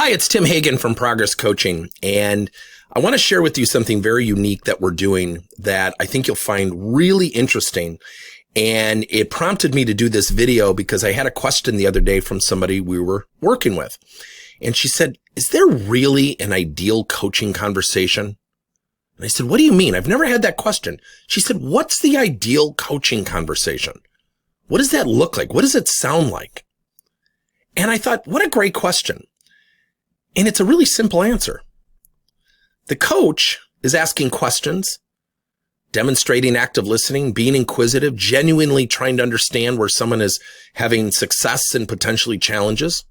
Hi, it's Tim Hagen from Progress Coaching, and I want to share with you something very unique that we're doing that I think you'll find really interesting. And it prompted me to do this video because I had a question the other day from somebody we were working with. And she said, is there really an ideal coaching conversation? And I said, what do you mean? I've never had that question. She said, what's the ideal coaching conversation? What does that look like? What does it sound like? And I thought, what a great question. And it's a really simple answer. The coach is asking questions, demonstrating active listening, being inquisitive, genuinely trying to understand where someone is having success and potentially challenges.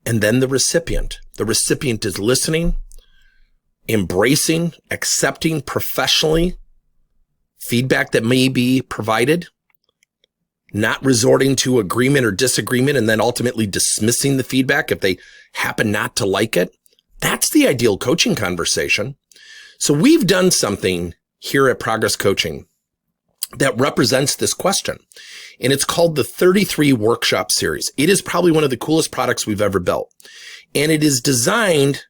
And then the recipient is listening, embracing, accepting professionally feedback that may be provided, not resorting to agreement or disagreement, and then ultimately dismissing the feedback if they happen not to like it. That's the ideal coaching conversation. So we've done something here at Progress Coaching that represents this question, and it's called the 33 Workshop Series. It is probably one of the coolest products we've ever built, and it is designed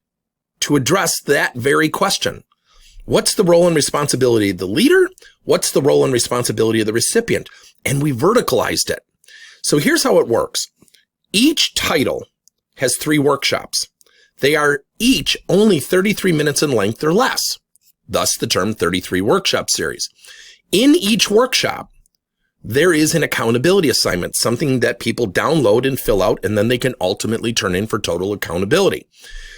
to address that very question. What's the role and responsibility of the leader? What's the role and responsibility of the recipient? And we verticalized it. So here's how it works. Each title has 3 workshops. They are each only 33 minutes in length or less, thus the term 33 Workshop Series. In each workshop, there is an accountability assignment, something that people download and fill out, and then they can ultimately turn in for total accountability.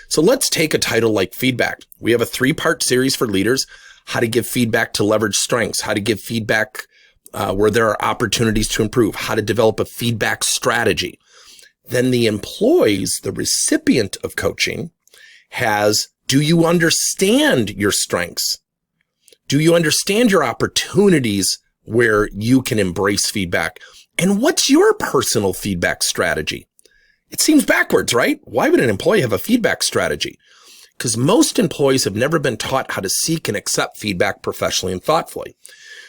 So let's take a title like feedback. We have a 3-part series for leaders: how to give feedback to leverage strengths, how to give feedback where there are opportunities to improve, how to develop a feedback strategy. Then the employees, the recipient of coaching, has, do you understand your strengths? Do you understand your opportunities where you can embrace feedback? And what's your personal feedback strategy? It seems backwards, right? Why would an employee have a feedback strategy? Because most employees have never been taught how to seek and accept feedback professionally and thoughtfully.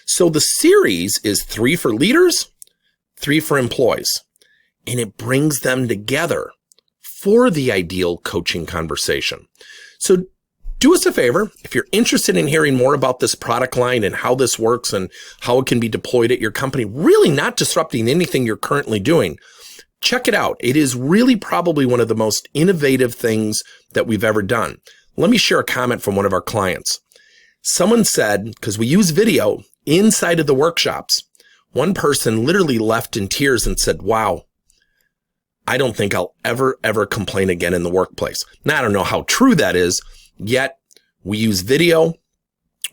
So the series is 3 for leaders, 3 for employees, and it brings them together for the ideal coaching conversation. So do us a favor, if you're interested in hearing more about this product line and how this works and how it can be deployed at your company, really not disrupting anything you're currently doing, check it out. It is really probably one of the most innovative things that we've ever done. Let me share a comment from one of our clients. Someone said, because we use video inside of the workshops, one person literally left in tears and said, wow, I don't think I'll ever complain again in the workplace. Now, I don't know how true that is, yet we use video,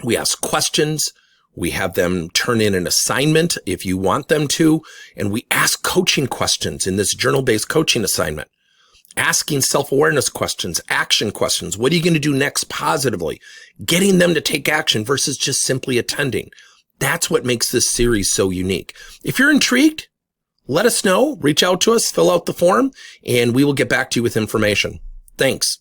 we ask questions, we have them turn in an assignment if you want them to, and we ask coaching questions in this journal-based coaching assignment, asking self-awareness questions, action questions. What are you going to do next positively? Getting them to take action versus just simply attending. That's what makes this series so unique. If you're intrigued, let us know, reach out to us, fill out the form, and we will get back to you with information. Thanks.